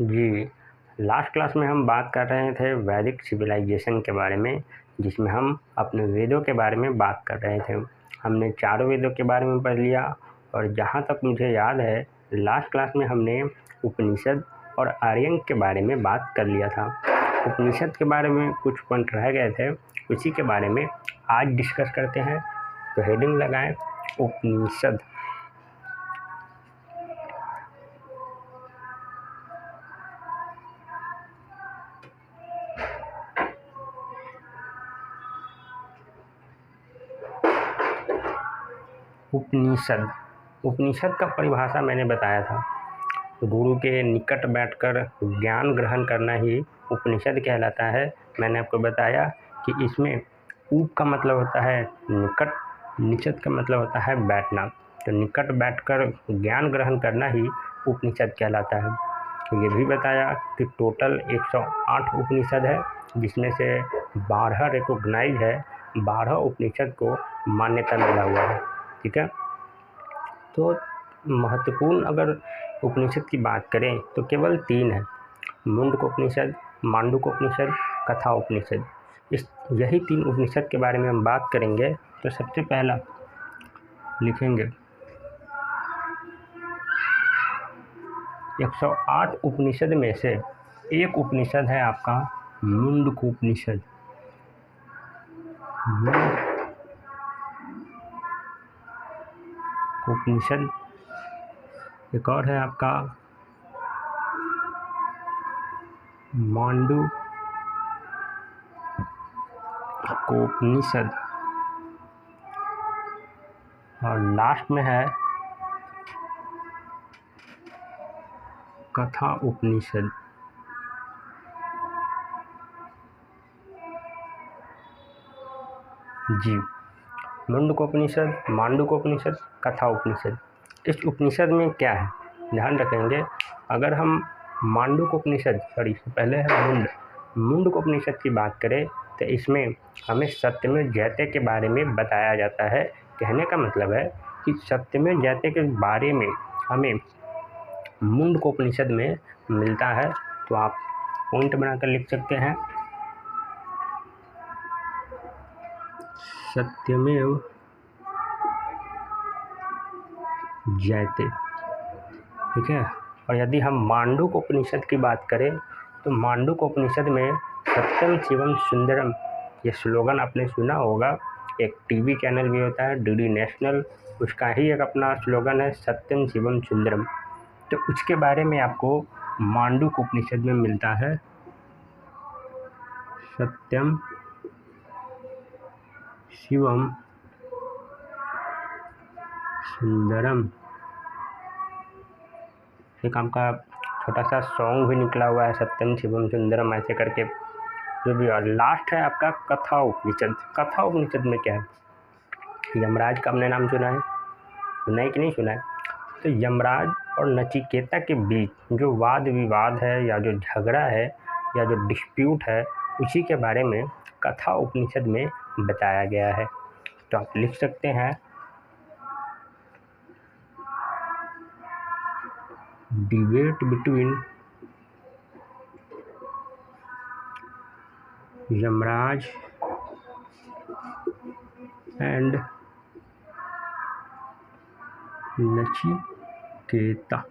जी, last class में हम बात कर रहे थे वैदिक सिविलाइजेशन के बारे में, जिसमें हम अपने वेदों के बारे में बात कर रहे थे। हमने चारों वेदों के बारे में पढ़ लिया और जहाँ तक मुझे याद है, लास्ट क्लास में हमने उपनिषद और आर्यन के बारे में बात कर लिया था। उपनिषद के बारे में कुछ पॉइंट रह गए थे, उसी के बारे में आज डिस्कस करते हैं। तो हेडिंग लगाएं उपनिषद। उपनिषद का परिभाषा मैंने बताया था। गुरु के निकट बैठकर ज्ञान ग्रहण करना ही उपनिषद कहलाता है। मैंने आपको बताया कि इसमें उप का मतलब होता है निकट, निषद का मतलब होता है बैठना। तो निकट बैठकर ज्ञान ग्रहण करना ही उपनिषद कहलाता है। तो ये भी बताया कि टोटल 108 उपनिषद है, जिसमें से 12 रिकॉग्नाइज है, 12 उपनिषद को मान्यता मिला हुआ है। ठीक है, तो महत्वपूर्ण अगर उपनिषद की बात करें तो केवल 3 है, मुंडकोपनिषद, मांडूकोपनिषद, कथा उपनिषद। यही 3 उपनिषद के बारे में हम बात करेंगे। तो सबसे पहला लिखेंगे 108 उपनिषद में से एक उपनिषद है आपका मुंडकोपनिषद। उपनिषद एक और है आपका मांडूकोपनिषद और लास्ट में है कथा उपनिषद। जी, मुंडकोपनिषद, मांडूकोपनिषद, कथा उपनिषद। इस उपनिषद में क्या है ध्यान रखेंगे। अगर हम मांडूकोपनिषद पहले है मुंडकोपनिषद की बात करें तो इसमें हमें सत्यमेव जयते के बारे में बताया जाता है। कहने का मतलब है कि सत्यमेव जयते के बारे में हमें मुंडकोपनिषद में मिलता है। तो आप पॉइंट बनाकर लिख सकते हैं सत्यमेव जयते। ठीक है, और यदि हम मांडूकोपनिषद की बात करें तो मांडूकोपनिषद में सत्यम शिवम सुंदरम, ये स्लोगन आपने सुना होगा। एक टीवी चैनल भी होता है डीडी नेशनल, उसका ही एक अपना स्लोगन है सत्यम शिवम सुंदरम। तो उसके बारे में आपको मांडूकोपनिषद में मिलता है सत्यम शिवम सुंदरम। एक आपका छोटा सा सॉन्ग भी निकला हुआ है सत्यम शिवम सुंदरम ऐसे करके, जो भी। और लास्ट है आपका कथा उपनिषद। कथा उपनिषद में क्या है, यमराज का आपने नाम सुना है, सुना है कि नहीं सुना है? तो यमराज और नचिकेता के बीच जो वाद विवाद है या जो झगड़ा है या जो डिस्प्यूट है, उसी के बारे में कथा उपनिषद में बताया गया है। तो आप लिख सकते हैं debate between Yamraj and Nachiketa.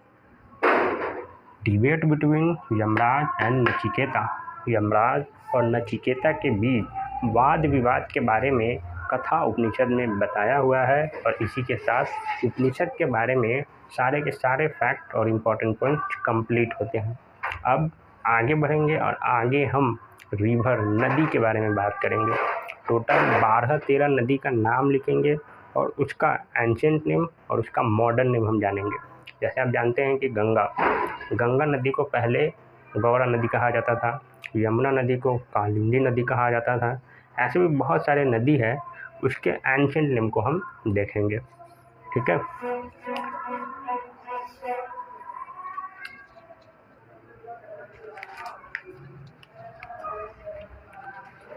Debate between Yamraj and Nachiketa. Yamraj और नचिकेता के बीच वाद विवाद के बारे में कथा उपनिषद में बताया हुआ है। और इसी के साथ उपनिषद के बारे में सारे के सारे फैक्ट और इम्पोर्टेंट पॉइंट कंप्लीट होते हैं। अब आगे बढ़ेंगे और आगे हम रिवर, नदी के बारे में बात करेंगे। टोटल 12-13 नदी का नाम लिखेंगे और उसका एंशिएंट नेम और उसका मॉडर्न नेम हम जानेंगे। जैसे आप जानते हैं कि गंगा नदी को पहले गौरा नदी कहा जाता था, यमुना नदी को कालिंदी नदी कहा जाता था। ऐसे भी बहुत सारे नदी है, उसके एंशिएंट नेम को हम देखेंगे। ठीक है,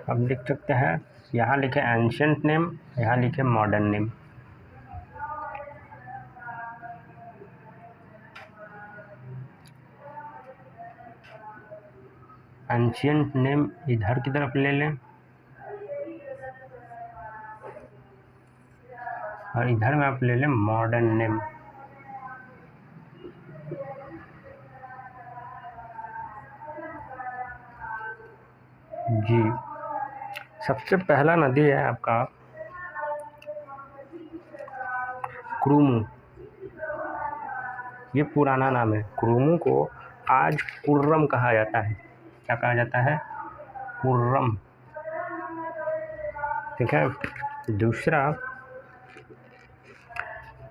अब लिख सकते हैं, यहाँ लिखे एंशिएंट नेम, यहाँ लिखे मॉडर्न नेम। एंशियंट नेम इधर की तरफ ले लें और इधर में आप ले लें मॉडर्न नेम। जी, सबसे पहला नदी है आपका कुरुमु। ये पुराना नाम है। कुरुमु को आज कुर्रम कहा जाता है। क्या कहा जाता है? कुर्रम। ठीक है।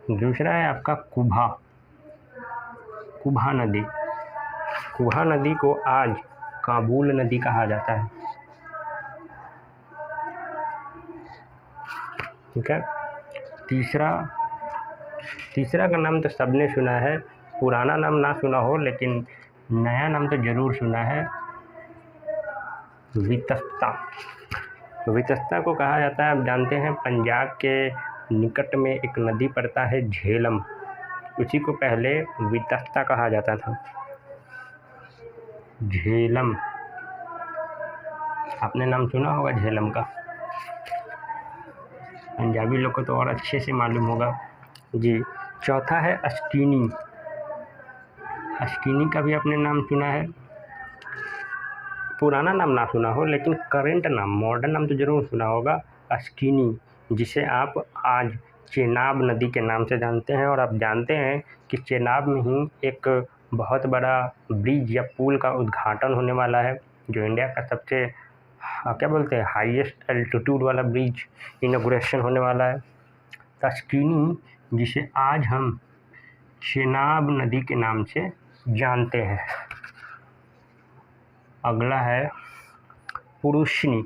दूसरा है आपका कुभा। कुभा नदी। कुभा नदी को आज काबुल नदी कहा जाता है। ठीक है। तीसरा का नाम तो सबने सुना है, पुराना नाम ना सुना हो लेकिन नया नाम तो ज़रूर सुना है, वितस्ता। वितस्ता को कहा जाता है, आप जानते हैं, पंजाब के निकट में एक नदी पड़ता है झेलम, उसी को पहले वितस्ता कहा जाता था। झेलम, आपने नाम सुना होगा झेलम का। पंजाबी लोग को तो और अच्छे से मालूम होगा जी। चौथा है अस्किनी। अस्किनी का भी आपने नाम सुना है, पुराना नाम ना सुना हो लेकिन करेंट नाम, मॉडर्न नाम तो ज़रूर सुना होगा, अस्किनी, जिसे आप आज चेनाब नदी के नाम से जानते हैं। और आप जानते हैं कि चेनाब में ही एक बहुत बड़ा ब्रिज या पुल का उद्घाटन होने वाला है, जो इंडिया का सबसे क्या बोलते हैं हाईएस्ट एल्टीट्यूड वाला ब्रिज इनॉग्रेशन होने वाला है, अस्किनी, जिसे आज हम चेनाब नदी के नाम से जानते हैं। अगला है पुरुषनी।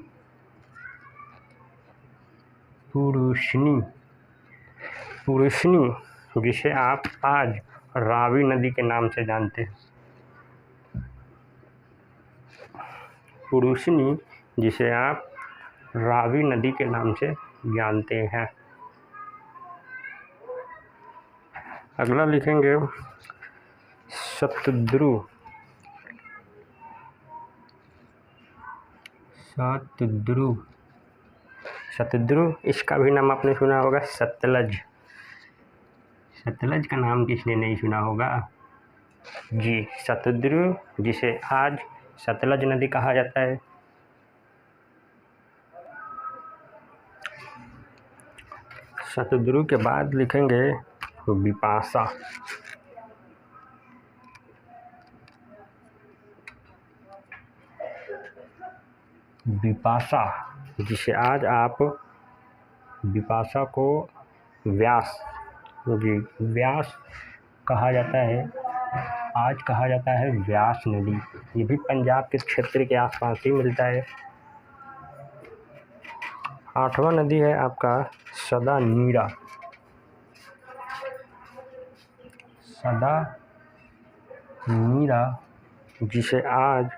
पुरुषनी, जिसे आप आज रावी नदी के नाम से जानते हैं। पुरुषनी, जिसे आप रावी नदी के नाम से जानते हैं। अगला लिखेंगे शतद्रु। शतद्रु, इसका भी नाम आपने सुना होगा सतलज। सतलज का नाम किसने नहीं सुना होगा जी। शतद्रु, जिसे आज सतलज नदी कहा जाता है। शतद्रु के बाद लिखेंगे बिपाशा। बिपाशा, जिसे आज आप बिपाशा को व्यास जी, व्यास कहा जाता है, आज कहा जाता है व्यास नदी। ये भी पंजाब के क्षेत्र के आसपास ही मिलता है। आठवां नदी है आपका सदा नीरा। सदा नीरा, जिसे आज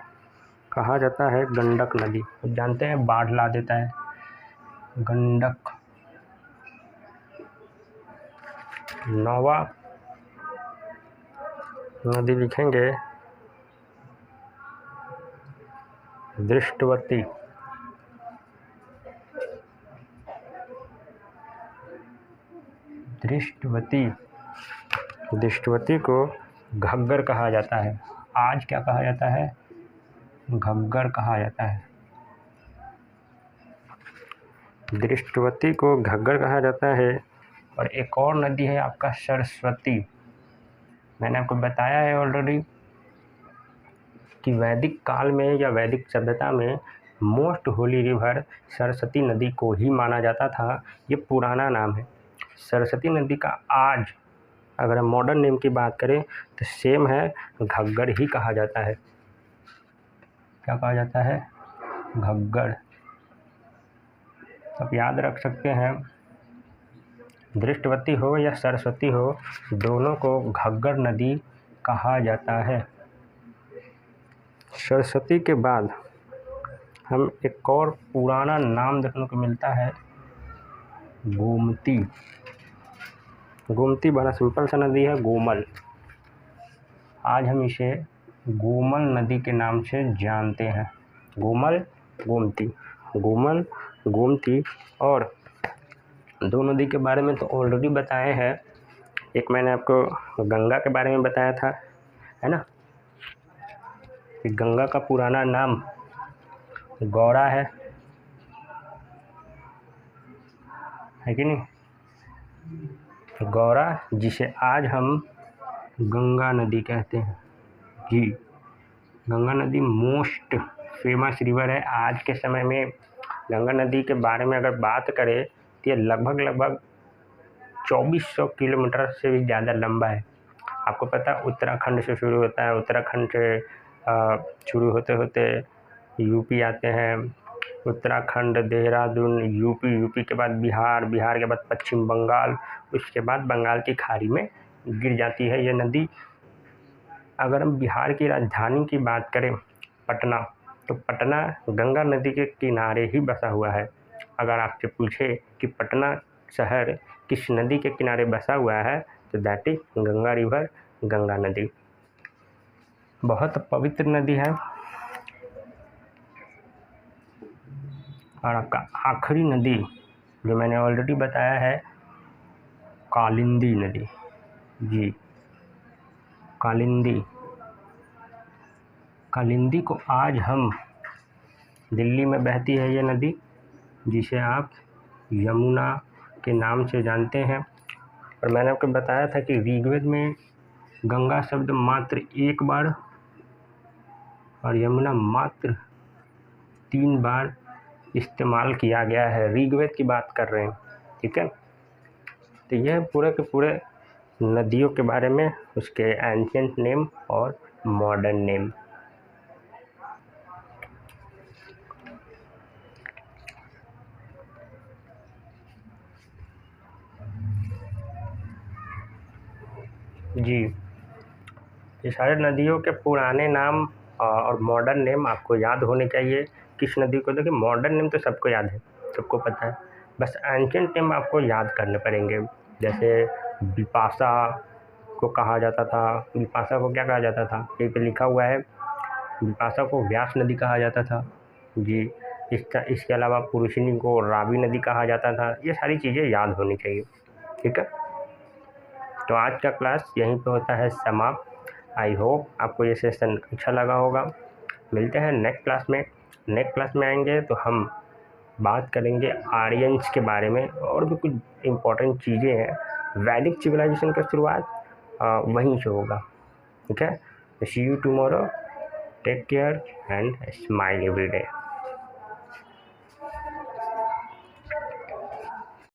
कहा जाता है गंडक नदी। जानते हैं बाढ़ ला देता है गंडक। नौवा नदी लिखेंगे दृष्टवती। दृष्टवती को घग्गर कहा जाता है। आज क्या कहा जाता है? घग्गर कहा जाता है। दृष्टवती को घग्गर कहा जाता है। और एक और नदी है आपका सरस्वती। मैंने आपको बताया है ऑलरेडी कि वैदिक काल में या वैदिक सभ्यता में मोस्ट होली रिवर सरस्वती नदी को ही माना जाता था। ये पुराना नाम है। सरस्वती नदी का आज अगर हम मॉडर्न नेम की बात करें तो सेम है, घग्गर ही कहा जाता है। क्या कहा जाता है? घग्गर। आप याद रख सकते हैं, दृष्टवती हो या सरस्वती हो, दोनों को घग्गर नदी कहा जाता है। सरस्वती के बाद हम एक और पुराना नाम देखने को मिलता है, गोमती। गोमती बड़ा सिंपल सा नदी है, गोमल। आज हम इसे गोमल नदी के नाम से जानते हैं। गोमल, गोमती, गोमल, गोमती। और दो नदी के बारे में तो ऑलरेडी बताए हैं। एक मैंने आपको गंगा के बारे में बताया था, है ना, कि गंगा का पुराना नाम गौड़ा है कि नहीं? गौड़ा, जिसे आज हम गंगा नदी कहते हैं। जी, गंगा नदी मोस्ट फेमस रिवर है। आज के समय में गंगा नदी के बारे में अगर बात करें तो ये लगभग 2400 किलोमीटर से भी ज़्यादा लंबा है। आपको पता है उत्तराखंड से शुरू होता है, उत्तराखंड से शुरू होते होते यूपी आते हैं, उत्तराखंड, देहरादून, यूपी के बाद बिहार के बाद पश्चिम बंगाल, उसके बाद बंगाल की खाड़ी में गिर जाती है ये नदी। अगर हम बिहार की राजधानी की बात करें पटना, तो पटना गंगा नदी के किनारे ही बसा हुआ है। अगर आपसे पूछे कि पटना शहर किस नदी के किनारे बसा हुआ है, तो that is Ganga river, Ganga नदी। बहुत पवित्र नदी है। और आपका आखिरी नदी जो मैंने ऑलरेडी बताया है, कालिंदी नदी। जी, कालिंदी को आज हम, दिल्ली में बहती है ये नदी, जिसे आप यमुना के नाम से जानते हैं। और मैंने आपको बताया था कि ऋग्वेद में गंगा शब्द मात्र एक बार और यमुना मात्र 3 बार इस्तेमाल किया गया है। ऋग्वेद की बात कर रहे हैं, ठीक है। तो यह पूरे के पूरे नदियों के बारे में, उसके एंशिएंट नेम और मॉडर्न नेम। जी, ये सारे नदियों के पुराने नाम और मॉडर्न नेम आपको याद होने चाहिए। किस नदी को, देखिए मॉडर्न नेम तो सबको याद है, सबको पता है, बस एंशिएंट नेम आपको याद करने पड़ेंगे। जैसे बिपाशा को कहा जाता था, बिपाशा को क्या कहा जाता था, कहीं पे लिखा हुआ है, बिपाशा को व्यास नदी कहा जाता था। जी, इसके अलावा पुरुषिनी को रावी नदी कहा जाता था। ये सारी चीज़ें याद होनी चाहिए, ठीक है। तो आज का क्लास यहीं पे होता है समाप्त। आई होप आपको ये सेशन अच्छा लगा होगा। मिलते हैं नेक्स्ट क्लास में। नेक्स्ट क्लास में आएंगे तो हम बात करेंगे आर्यंस के बारे में, और भी कुछ इम्पोर्टेंट चीज़ें हैं। वैदिक सिविलाइजेशन का शुरुआत वहीं से होगा, ठीक है। See you tomorrow, take care and smile every day.